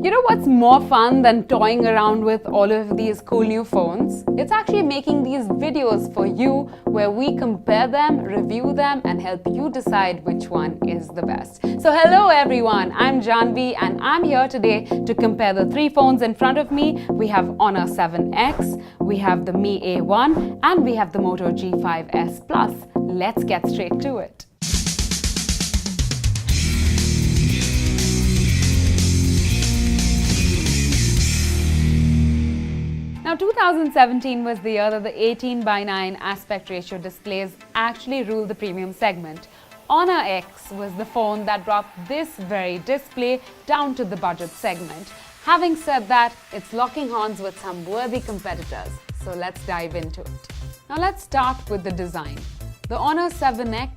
You know what's more fun than toying around with all of these cool new phones? It's actually making these videos for you where we compare them, review them, and help you decide which one is the best. So hello everyone, I'm Janvi and I'm here today to compare the three phones in front of me. We have Honor 7X, we have the Mi A1, and we have the Moto G5s Plus. Let's get straight to it. Now 2017 was the year that the 18:9 aspect ratio displays actually ruled the premium segment. Honor X was the phone that brought this very display down to the budget segment. Having said that, it's locking horns with some worthy competitors. So let's dive into it. Now let's start with the design. The Honor 7X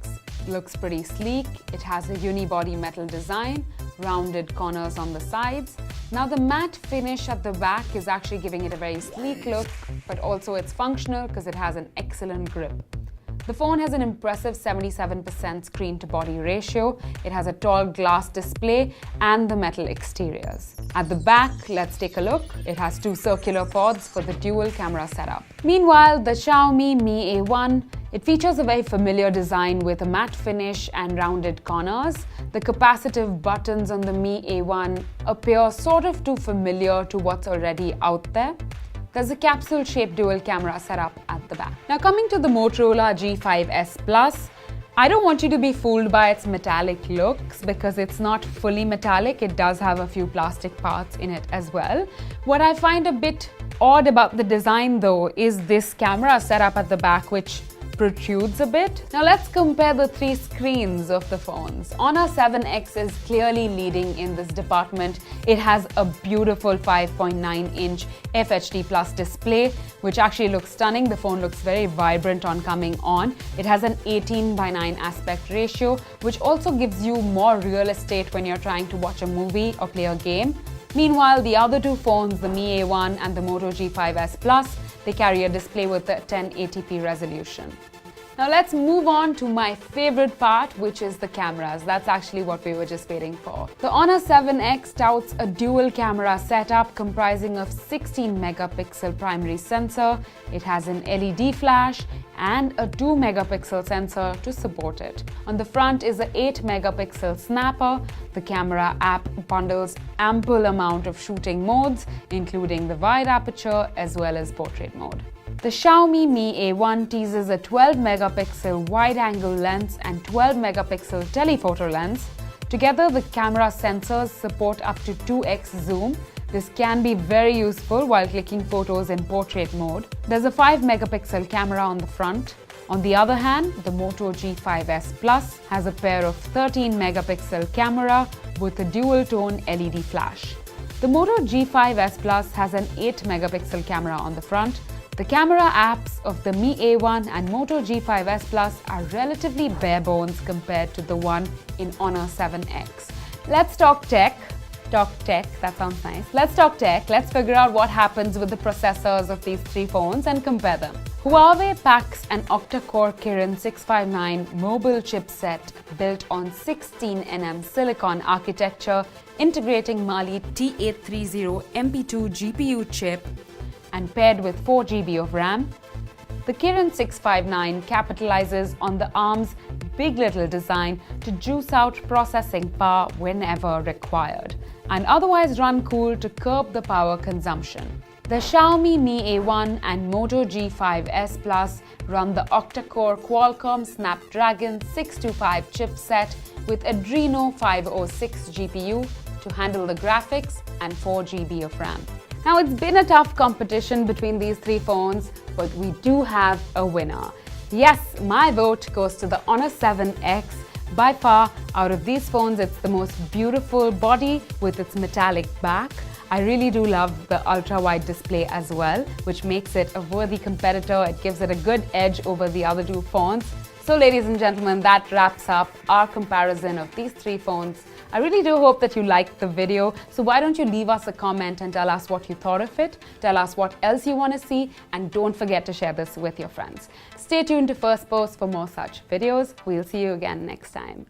looks pretty sleek. It has a unibody metal design, rounded corners on the sides. Now the matte finish at the back is actually giving it a very sleek look, but also it's functional because it has an excellent grip. The phone has an impressive 77% screen to body ratio. It has a tall glass display and the metal exteriors. At the back, let's take a look. It has two circular pods for the dual camera setup. Meanwhile, the Xiaomi Mi A1, it features a very familiar design with a matte finish and rounded corners. The capacitive buttons on the Mi A1 appear sort of too familiar to what's already out there. There's a capsule-shaped dual camera setup at the back. Now coming to the Motorola G5s Plus, I don't want you to be fooled by its metallic looks because it's not fully metallic. It does have a few plastic parts in it as well. What I find a bit odd about the design though is this camera setup at the back, which protrudes a bit. Now let's compare the three screens of the phones. Honor 7X is clearly leading in this department. It has a beautiful 5.9-inch FHD Plus display, which actually looks stunning. The phone looks very vibrant on coming on. It has an 18:9 aspect ratio, which also gives you more real estate when you're trying to watch a movie or play a game. Meanwhile, the other two phones, the Mi A1 and the Moto G5s Plus, they carry a display with a 1080p resolution. Now let's move on to my favorite part, which is the cameras. That's actually what we were just waiting for. The Honor 7X touts a dual camera setup comprising of 16-megapixel primary sensor. It has an LED flash and a 2-megapixel sensor to support it. On the front is an 8-megapixel snapper. The camera app bundles ample amount of shooting modes, including the wide aperture as well as portrait mode. The Xiaomi Mi A1 teases a 12-megapixel wide-angle lens and 12-megapixel telephoto lens. Together, the camera sensors support up to 2x zoom. This can be very useful while clicking photos in portrait mode. There's a 5-megapixel camera on the front. On the other hand, the Moto G5s Plus has a pair of 13-megapixel camera with a dual-tone LED flash. The Moto G5s Plus has an 8-megapixel camera on the front. The camera apps of the Mi A1 and Moto G5s Plus are relatively bare bones compared to the one in Honor 7X. Let's talk tech. That sounds nice. Let's talk tech. Let's figure out what happens with the processors of these three phones and compare them. Huawei packs an octa-core Kirin 659 mobile chipset built on 16nm silicon architecture, integrating Mali T830 MP2 GPU chip and paired with 4 GB of RAM. The Kirin 659 capitalizes on the ARM's big little design to juice out processing power whenever required, and otherwise run cool to curb the power consumption. The Xiaomi Mi A1 and Moto G5s Plus run the octa-core Qualcomm Snapdragon 625 chipset with Adreno 506 GPU to handle the graphics and 4 GB of RAM. Now, it's been a tough competition between these three phones, but we do have a winner. Yes, my vote goes to the Honor 7X. By far, out of these phones, it's the most beautiful body with its metallic back. I really do love the ultra-wide display as well, which makes it a worthy competitor. It gives it a good edge over the other two phones. So ladies and gentlemen, that wraps up our comparison of these three phones. I really do hope that you liked the video. So why don't you leave us a comment and tell us what you thought of it, tell us what else you want to see, and don't forget to share this with your friends. Stay tuned to Firstpost for more such videos. We'll see you again next time.